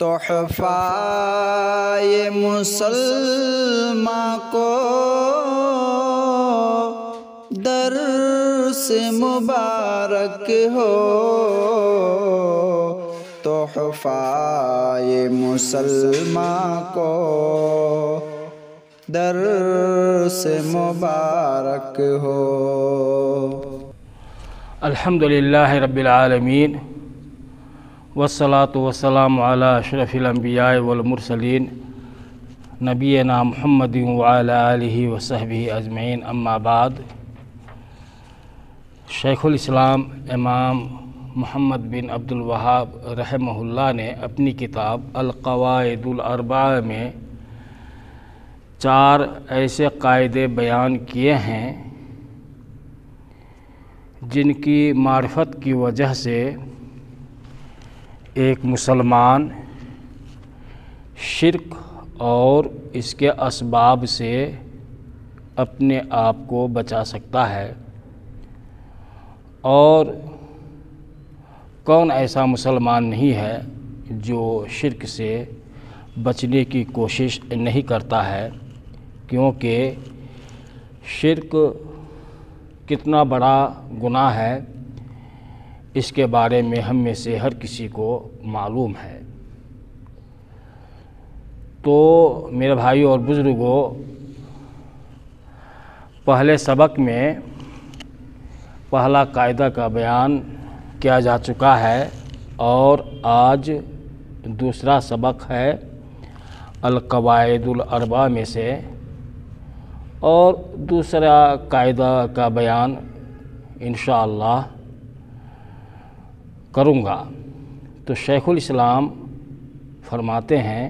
تحفہ یہ مسلمان کو درس مبارک ہو، تحفہ یہ مسلمان کو درس مبارک ہو۔ الحمدللہ رب العالمین والصلاة والسلام علی اشرف الانبیاء والمرسلین نبینا محمد وعلی آلہ وصحبہ اجمعین، اما بعد۔ شیخ الاسلام امام محمد بن عبد الوہاب رحمہ اللہ نے اپنی کتاب القواعد الاربعہ میں 4 ایسے قاعدے بیان کیے ہیں جن کی معرفت کی وجہ سے ایک مسلمان شرک اور اس کے اسباب سے اپنے آپ کو بچا سکتا ہے، اور کون ایسا مسلمان نہیں ہے جو شرک سے بچنے کی کوشش نہیں کرتا ہے، کیونکہ شرک کتنا بڑا گناہ ہے اس کے بارے میں ہم میں سے ہر کسی کو معلوم ہے۔ تو میرے بھائیوں اور بزرگوں، پہلے سبق میں پہلا قاعدہ کا بیان کیا جا چکا ہے، اور آج دوسرا سبق ہے القواعد الاربعہ میں سے، اور دوسرا قاعدہ کا بیان انشاءاللہ کروں گا۔ تو شیخ الاسلام فرماتے ہیں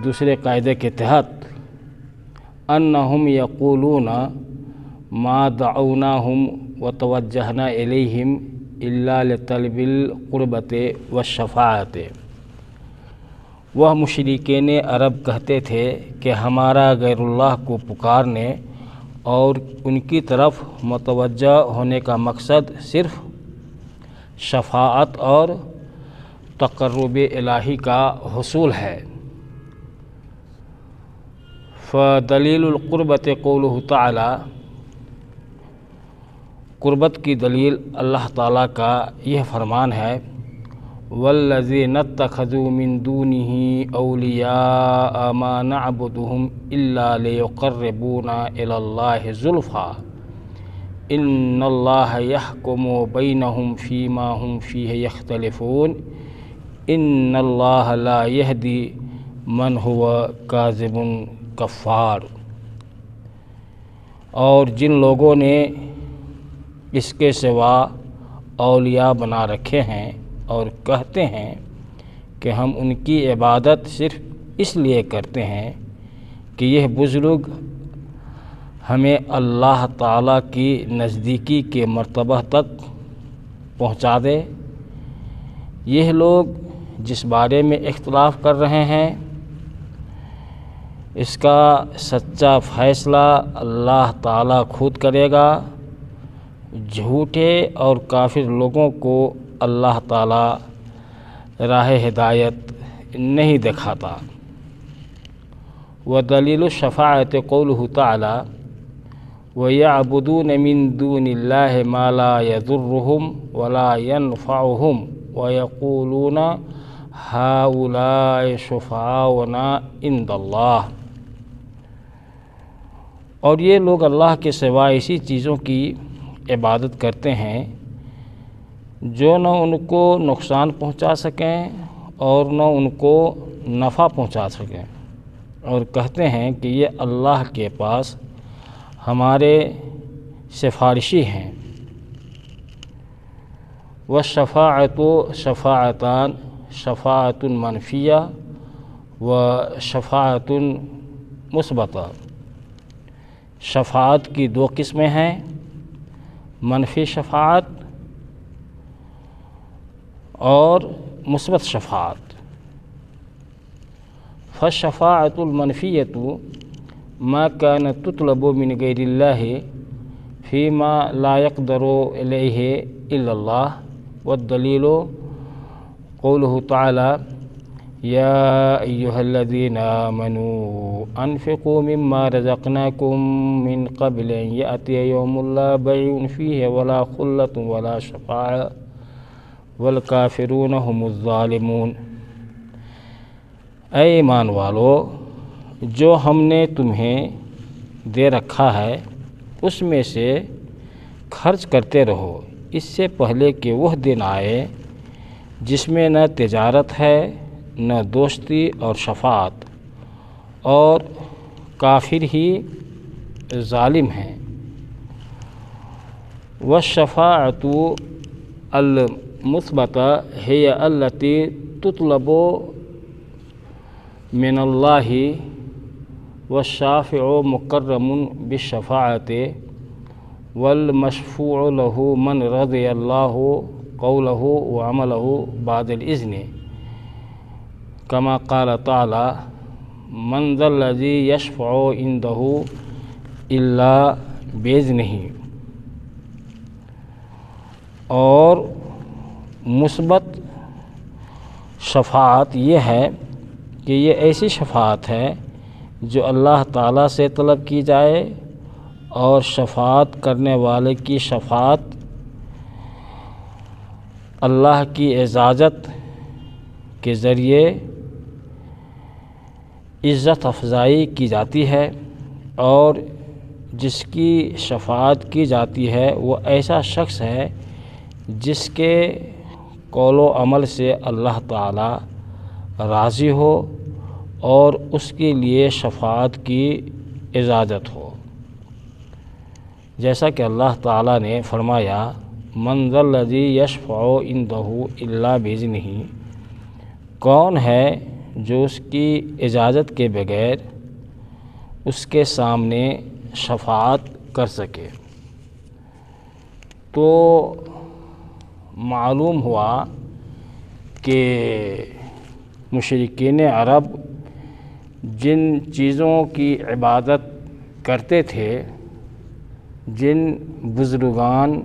دوسرے قاعدے کے تحت انہم یقولون ما دعوناہم وتوجہنا الیہم الا لطلب القربۃ والشفاعۃ۔ وہ مشرکین عرب کہتے تھے کہ ہمارا غیر اللہ کو پکارنے اور ان کی طرف متوجہ ہونے کا مقصد صرف شفاعت اور تقرب الہی کا حصول ہے۔ فدلیل القربۃ قولہ تعالی، قربت کی دلیل اللہ تعالیٰ کا یہ فرمان ہے وَالَّذِينَ اتَّخَذُوا مِن دُونِهِ أَوْلِيَاءَ مَا نَعْبُدُهُمْ إِلَّا لِيُقَرِّبُونَا إِلَى اللَّهِ زُلْفَىٰ إِنَّ اللَّهَ يَحْكُمُ بَيْنَهُمْ فِيمَا هُمْ فِيهِ يَخْتَلِفُونَ إِنَّ اللَّهَ لَا يَهْدِي مَنْ هُوَ كَاذِبٌ كَفَّارٌ۔ اور جن لوگوں نے اس کے سوا اولیاء بنا رکھے ہیں اور کہتے ہیں کہ ہم ان کی عبادت صرف اس لیے کرتے ہیں کہ یہ بزرگ ہمیں اللہ تعالیٰ کی نزدیکی کے مرتبہ تک پہنچا دے، یہ لوگ جس بارے میں اختلاف کر رہے ہیں اس کا سچا فیصلہ اللہ تعالیٰ خود کرے گا۔ جھوٹے اور کافر لوگوں کو اللہ تعالیٰ راہ ہدایت نہیں دکھاتا۔ ودلیل الشفاعۃ قولہ تعالی وَيَعْبُدُونَ مِن دُونِ اللَّهِ مَا لَا يَضُرُّهُمْ وَلَا يَنْفَعُهُمْ وَيَقُولُونَ هَؤُلَاءِ شُفَعَاؤُنَا عِندَ اللَّهِ۔ اور یہ لوگ اللہ کے سوا ایسی چیزوں کی عبادت کرتے ہیں جو نہ ان کو نقصان پہنچا سکیں اور نہ ان کو نفع پہنچا سکیں، اور کہتے ہیں کہ یہ اللہ کے پاس ہمارے سفارشی ہیں۔ والشفاعۃ شفاعتان، شفاعۃ منفیہ و شفاعۃ مثبتہ۔ شفاعت کی 2 قسمیں ہیں، منفی شفاعت اور مثبت شفاعت۔ فالشفاعۃ المنفیۃ ما كانت تطلب من غیر اللہ فيما لا يقدر إليه إلا الله، والدليل قوله تعالى یا ایہا الذین آمنوا انفقوا مما رزقناکم من قبل ان یأتی یوم لا بیع فیہ ولا خلۃ ولا شفاعۃ والکافرون هم الظالمون۔ اے ایمان والو، جو ہم نے تمہیں دے رکھا ہے اس میں سے خرچ کرتے رہو، اس سے پہلے کہ وہ دن آئے جس میں نہ تجارت ہے نہ دوستی اور شفاعت، اور کافر ہی ظالم ہیں۔ والشفاعۃ المثبتہ ہی التی تطلب من اللہ والشافع مکرم بالشفاعۃ والمشفوع له من رضی اللہ قولہ وعملہ بعد الاذن، کما قال تعالی من ذا الذی یشفع عنده الا باذنہ۔ اور مثبت شفاعت یہ ہے کہ یہ ایسی شفاعت ہے جو اللہ تعالیٰ سے طلب کی جائے، اور شفاعت کرنے والے کی شفاعت اللہ کی اعزازت کے ذریعے عزت افزائی کی جاتی ہے، اور جس کی شفاعت کی جاتی ہے وہ ایسا شخص ہے جس کے قول و عمل سے اللہ تعالیٰ راضی ہو اور اس کے لیے شفاعت کی اجازت ہو۔ جیسا کہ اللہ تعالیٰ نے فرمایا من ذا الذی یشفع عندہ الا باذنہ، کون ہے جو اس کی اجازت کے بغیر اس کے سامنے شفاعت کر سکے۔ تو معلوم ہوا کہ مشرکین عرب جن چیزوں کی عبادت کرتے تھے، جن بزرگان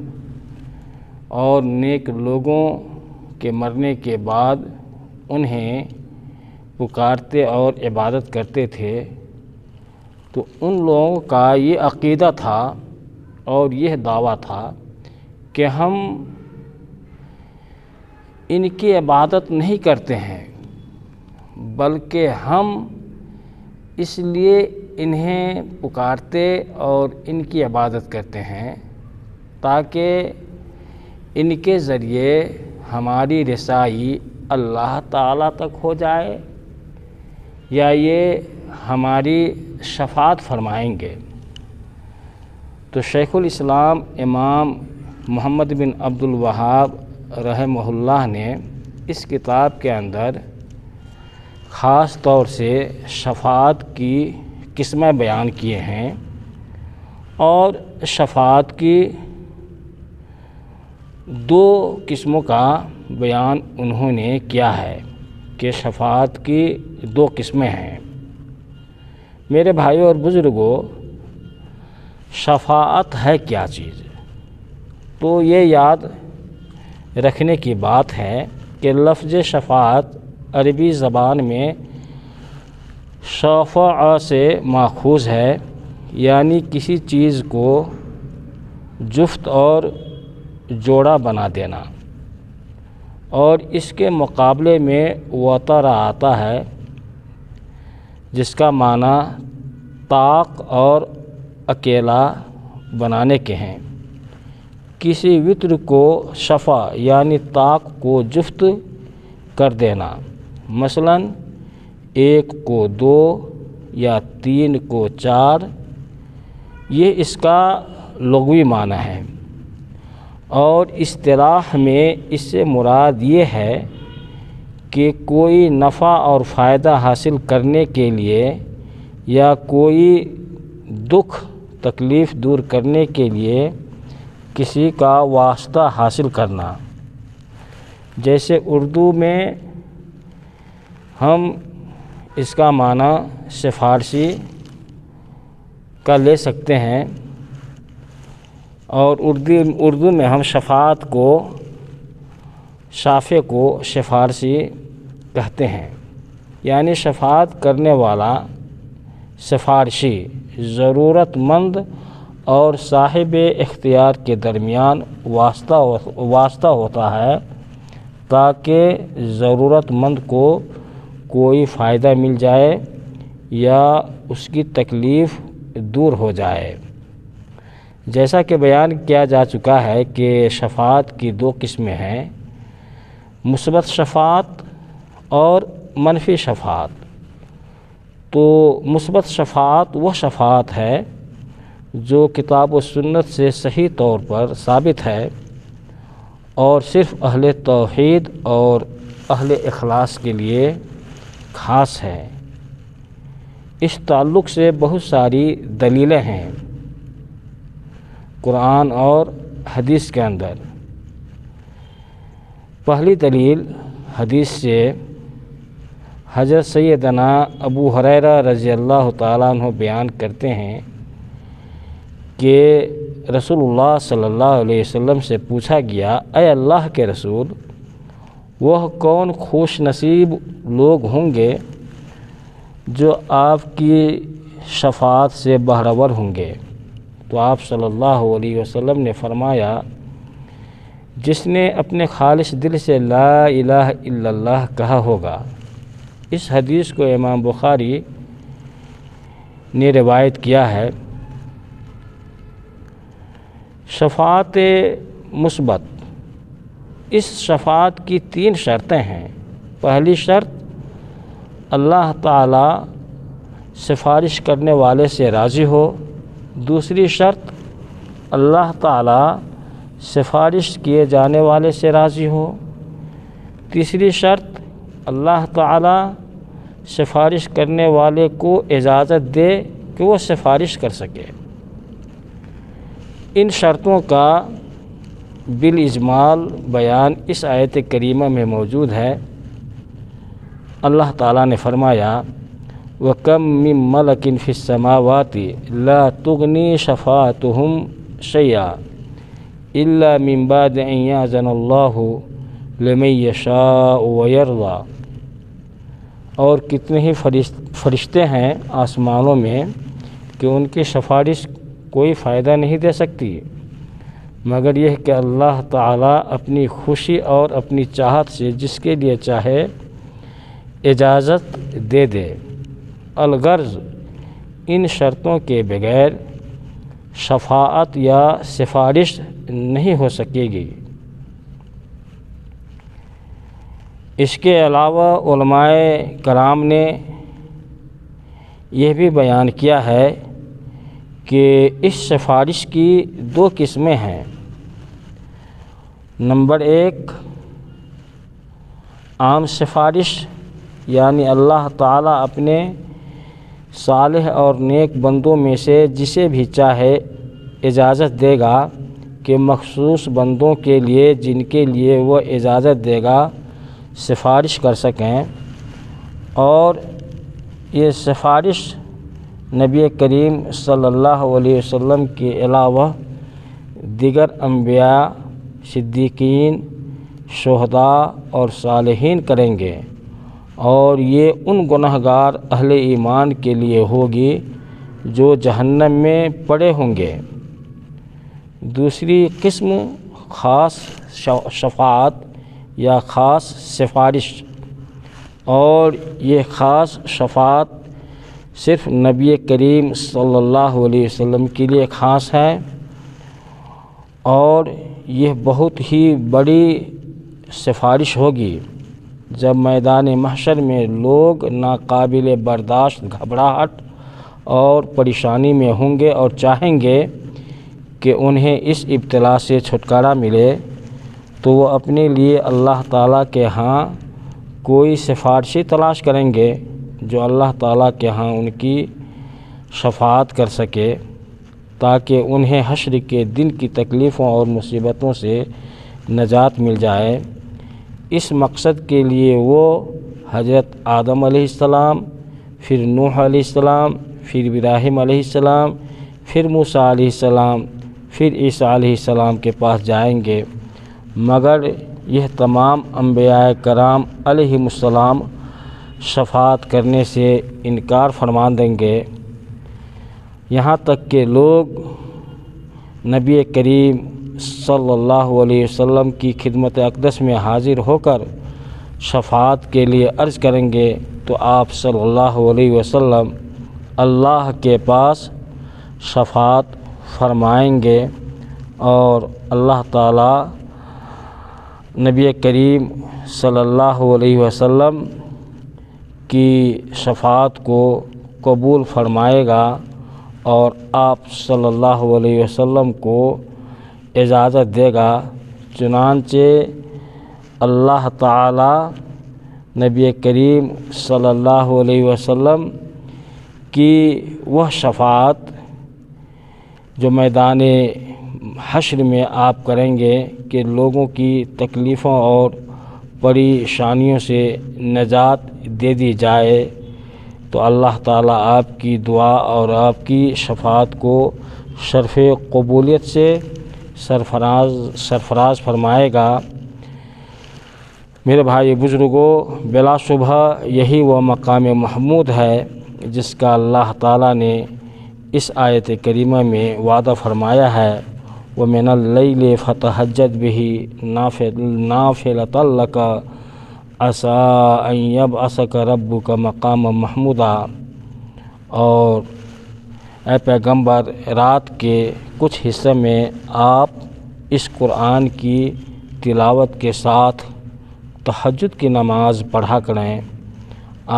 اور نیک لوگوں کے مرنے کے بعد انہیں پکارتے اور عبادت کرتے تھے، تو ان لوگوں کا یہ عقیدہ تھا اور یہ دعویٰ تھا کہ ہم ان کی عبادت نہیں کرتے ہیں، بلکہ ہم اس لیے انہیں پکارتے اور ان کی عبادت کرتے ہیں تاکہ ان کے ذریعے ہماری رسائی اللہ تعالیٰ تک ہو جائے، یا یہ ہماری شفاعت فرمائیں گے۔ تو شیخ الاسلام امام محمد بن عبد الوہاب رحمہ اللہ نے اس کتاب کے اندر خاص طور سے شفاعت کی قسمیں بیان کیے ہیں، اور شفاعت کی دو قسموں کا بیان انہوں نے کیا ہے کہ شفاعت کی دو قسمیں ہیں۔ میرے بھائیوں اور بزرگوں، شفاعت ہے کیا چیز؟ تو یہ یاد رکھنے کی بات ہے کہ لفظ شفاعت عربی زبان میں شفع سے ماخوذ ہے، یعنی کسی چیز کو جفت اور جوڑا بنا دینا، اور اس کے مقابلے میں وطر آتا ہے جس کا معنی طاق اور اکیلا بنانے کے ہیں۔ کسی وطر کو شفع یعنی طاق کو جفت کر دینا، مثلا ایک کو دو یا تین کو چار، یہ اس کا لغوی معنی ہے، اور اصطلاح میں اس سے مراد یہ ہے کہ کوئی نفع اور فائدہ حاصل کرنے کے لیے یا کوئی دکھ تکلیف دور کرنے کے لیے کسی کا واسطہ حاصل کرنا۔ جیسے اردو میں ہم اس کا معنی سفارشی کا لے سکتے ہیں، اور اردو میں ہم شفاعت کو شافع کو سفارشی کہتے ہیں۔ یعنی شفاعت کرنے والا سفارشی ضرورت مند اور صاحب اختیار کے درمیان واسطہ ہوتا ہے تاکہ ضرورت مند کو کوئی فائدہ مل جائے یا اس کی تکلیف دور ہو جائے۔ جیسا کہ بیان کیا جا چکا ہے کہ شفاعت کی دو قسمیں ہیں، مثبت شفاعت اور منفی شفاعت۔ تو مثبت شفاعت وہ شفاعت ہے جو کتاب و سنت سے صحیح طور پر ثابت ہے اور صرف اہل توحید اور اہل اخلاص کے لیے خاص ہے۔ اس تعلق سے بہت ساری دلیلیں ہیں قرآن اور حدیث کے اندر۔ پہلی دلیل حدیث سے حضرت سیدنا ابو ہریرہ رضی اللہ تعالیٰ عنہ بیان کرتے ہیں کہ رسول اللہ صلی اللہ علیہ وسلم سے پوچھا گیا، اے اللہ کے رسول، وہ کون خوش نصیب لوگ ہوں گے جو آپ کی شفاعت سے بہرور ہوں گے؟ تو آپ صلی اللہ علیہ وسلم نے فرمایا، جس نے اپنے خالص دل سے لا الہ الا اللہ کہا ہوگا۔ اس حدیث کو امام بخاری نے روایت کیا ہے۔ شفاعت مثبت، اس شفاعت کی 3 شرطیں ہیں۔ پہلی شرط، اللہ تعالی سفارش کرنے والے سے راضی ہو۔ دوسری شرط، اللہ تعالی سفارش کیے جانے والے سے راضی ہو۔ تیسری شرط، اللہ تعالی سفارش کرنے والے کو اجازت دے کہ وہ سفارش کر سکے۔ ان شرطوں کا بالاجمال بیان اس آیت کریمہ میں موجود ہے۔ اللہ تعالیٰ نے فرمایا، وَكَمْ مِن مَلَكٍ فِي السَّمَاوَاتِ لَا تُغْنِي شَفَاعَتُهُمْ شَيْئًا إِلَّا مِن بَعْدِ أَن يَأْذَنَ اللَّهُ لِمَن يَشَاءُ وَيَرْضَىٰ۔ اور کتنے ہی فرشتے ہیں آسمانوں میں کہ ان کی سفارش کوئی فائدہ نہیں دے سکتی مگر یہ کہ اللہ تعالیٰ اپنی خوشی اور اپنی چاہت سے جس کے لیے چاہے اجازت دے دے۔ الغرض، ان شرطوں کے بغیر شفاعت یا سفارش نہیں ہو سکے گی۔ اس کے علاوہ علماء کرام نے یہ بھی بیان کیا ہے کہ اس سفارش کی 2 قسمیں ہیں۔ نمبر 1، عام سفارش، یعنی اللہ تعالیٰ اپنے صالح اور نیک بندوں میں سے جسے بھی چاہے اجازت دے گا کہ مخصوص بندوں کے لیے جن کے لیے وہ اجازت دے گا سفارش کر سکیں، اور یہ سفارش نبی کریم صلی اللہ علیہ وسلم کے علاوہ دیگر انبیاء، صدیقین، شہداء اور صالحین کریں گے، اور یہ ان گنہگار اہل ایمان کے لیے ہوگی جو جہنم میں پڑے ہوں گے۔ دوسری قسم خاص شفاعت یا خاص سفارش، اور یہ خاص شفاعت صرف نبی کریم صلی اللہ علیہ وسلم کے لیے خاص ہے، اور یہ بہت ہی بڑی سفارش ہوگی جب میدان محشر میں لوگ ناقابل برداشت گھبراہٹ اور پریشانی میں ہوں گے اور چاہیں گے کہ انہیں اس ابتلا سے چھٹکارا ملے، تو وہ اپنے لیے اللہ تعالیٰ کے ہاں کوئی سفارشی تلاش کریں گے جو اللہ تعالیٰ کے ہاں ان کی شفاعت کر سکے، تاکہ انہیں حشر کے دن کی تکلیفوں اور مصیبتوں سے نجات مل جائے۔ اس مقصد کے لیے وہ حضرت آدم علیہ السلام، پھر نوح علیہ السلام، پھر ابراہیم علیہ السلام، پھر موسیٰ علیہ السلام، پھر عیسیٰ علیہ السلام کے پاس جائیں گے، مگر یہ تمام انبیاء کرام علیہم السلام شفاعت کرنے سے انکار فرما دیں گے، یہاں تک کہ لوگ نبی کریم صلی اللہ علیہ وسلم کی خدمت اقدس میں حاضر ہو کر شفاعت کے لیے عرض کریں گے تو آپ صلی اللہ علیہ وسلم اللہ کے پاس شفاعت فرمائیں گے، اور اللہ تعالیٰ نبی کریم صلی اللہ علیہ وسلم کی شفاعت کو قبول فرمائے گا، اور آپ صلی اللہ علیہ وسلم کو اجازت دے گا۔ چنانچہ اللہ تعالیٰ نبی کریم صلی اللہ علیہ وسلم کی وہ شفاعت جو میدان حشر میں آپ کریں گے کہ لوگوں کی تکلیفوں اور پریشانیوں سے نجات دے دی جائے، تو اللہ تعالیٰ آپ کی دعا اور آپ کی شفاعت کو شرف قبولیت سے سرفراز فرمائے گا۔ میرے بھائی بزرگوں، بلا شبہ یہی وہ مقام محمود ہے جس کا اللہ تعالیٰ نے اس آیت کریمہ میں وعدہ فرمایا ہے، وَمِنَ اللَّيْلِ فَتَہَجَّدْ بِهِ نَافِلَةً لَكَ عَسَىٰ أَن يَبْعَثَكَ رَبُّكَ مَقَامًا مَحْمُودًا۔ اور اے پیغمبر، رات کے کچھ حصے میں آپ اس قرآن کی تلاوت کے ساتھ تہجد کی نماز پڑھا کریں،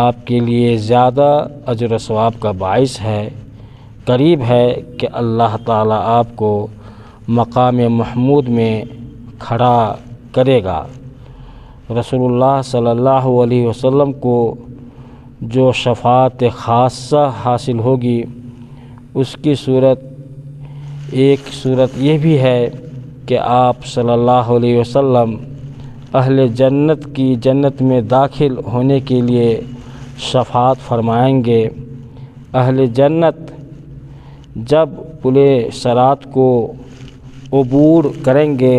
آپ کے لیے زیادہ اجر و ثواب کا باعث ہے۔ قریب ہے کہ اللہ تعالیٰ آپ کو مقام محمود میں کھڑا کرے گا۔ رسول اللہ صلی اللہ علیہ وسلم کو جو شفاعت خاصہ حاصل ہوگی، اس کی ایک صورت یہ بھی ہے کہ آپ صلی اللہ علیہ وسلم اہل جنت کی جنت میں داخل ہونے کے لیے شفاعت فرمائیں گے۔ اہل جنت جب پلِ صراط کو عبور کریں گے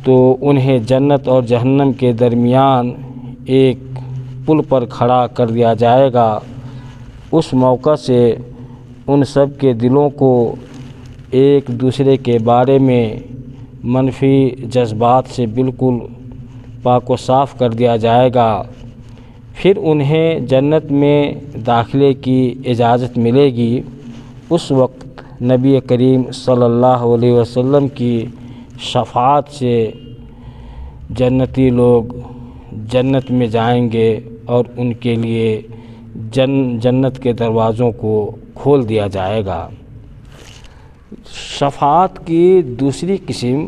تو انہیں جنت اور جہنم کے درمیان ایک پل پر کھڑا کر دیا جائے گا۔ اس موقع سے ان سب کے دلوں کو ایک دوسرے کے بارے میں منفی جذبات سے بالکل پاک و صاف کر دیا جائے گا۔ پھر انہیں جنت میں داخلے کی اجازت ملے گی۔ اس وقت نبی کریم صلی اللہ علیہ وسلم کی شفاعت سے جنتی لوگ جنت میں جائیں گے اور ان کے لیے جنت کے دروازوں کو کھول دیا جائے گا۔ شفاعت کی دوسری قسم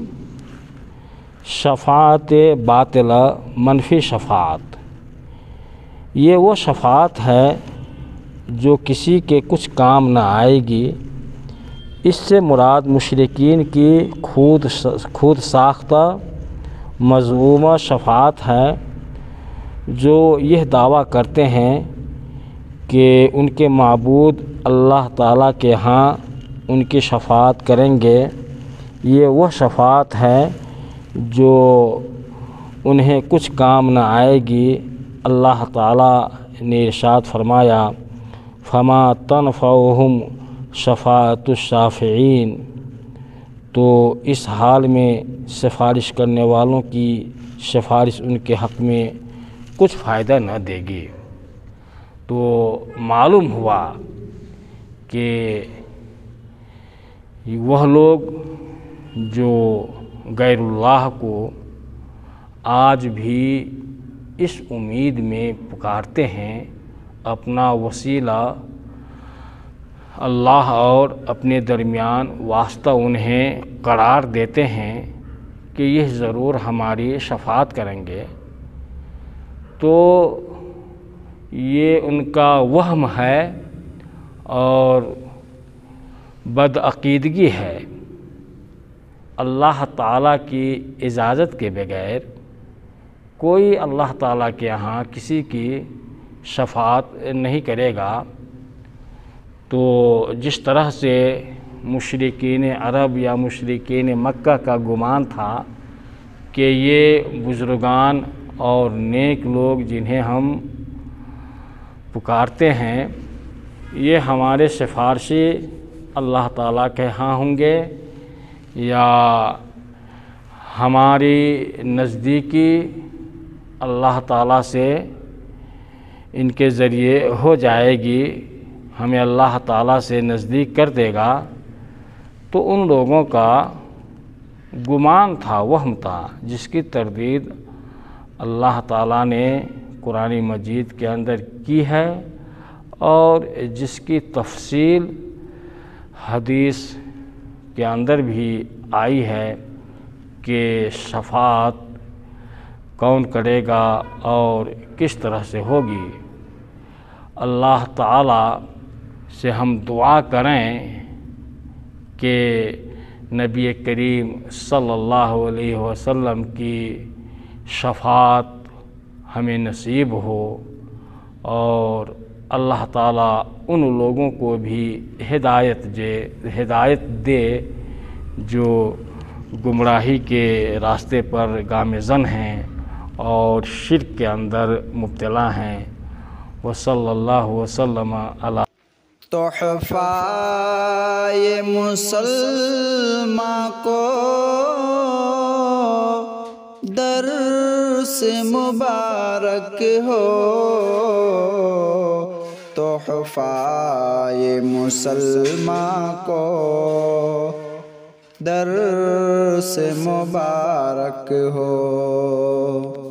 شفاعت باطلہ، منفی شفاعت۔ یہ وہ شفاعت ہے جو کسی کے کچھ کام نہ آئے گی۔ اس سے مراد مشرکین کی خود ساختہ مذمومہ شفاعت ہے، جو یہ دعویٰ کرتے ہیں کہ ان کے معبود اللہ تعالیٰ کے ہاں ان کی شفاعت کریں گے۔ یہ وہ شفاعت ہے جو انہیں کچھ کام نہ آئے گی۔ اللہ تعالیٰ نے ارشاد فرمایا، فما تنفعهم شفاعت الشافعین، تو اس حال میں سفارش کرنے والوں کی سفارش ان کے حق میں کچھ فائدہ نہ دے گی۔ تو معلوم ہوا کہ وہ لوگ جو غیر اللہ کو آج بھی اس امید میں پکارتے ہیں، اپنا وسیلہ اللہ اور اپنے درمیان واسطہ انہیں قرار دیتے ہیں کہ یہ ضرور ہماری شفاعت کریں گے، تو یہ ان کا وہم ہے اور بدعقیدگی ہے۔ اللہ تعالیٰ کی اجازت کے بغیر کوئی اللہ تعالیٰ کے یہاں کسی کی شفاعت نہیں کرے گا۔ تو جس طرح سے مشرکین عرب یا مشرکین مکہ کا گمان تھا کہ یہ بزرگان اور نیک لوگ جنہیں ہم پکارتے ہیں یہ ہمارے سفارشی اللہ تعالیٰ کے ہاں ہوں گے یا ہماری نزدیکی اللہ تعالیٰ سے ان کے ذریعے ہو جائے گی، ہمیں اللہ تعالیٰ سے نزدیک کر دے گا، تو ان لوگوں کا گمان تھا، وہم تھا، جس کی تردید اللہ تعالیٰ نے قرآن مجید کے اندر کی ہے اور جس کی تفصیل حدیث کے اندر بھی آئی ہے کہ شفاعت کون کرے گا اور کس طرح سے ہوگی۔ اللہ تعالیٰ سے ہم دعا کریں کہ نبی کریم صلی اللہ علیہ وسلم کی شفاعت ہمیں نصیب ہو اور اللہ تعالیٰ ان لوگوں کو بھی ہدایت دے جو گمراہی کے راستے پر گامزن ہیں اور شرک کے اندر مبتلا ہیں۔ وصلی اللہ وسلم علی تحفہ یہ مسلماں کو درس مبارک ہو، تحفہ یہ مسلماں کو درس مبارک ہو۔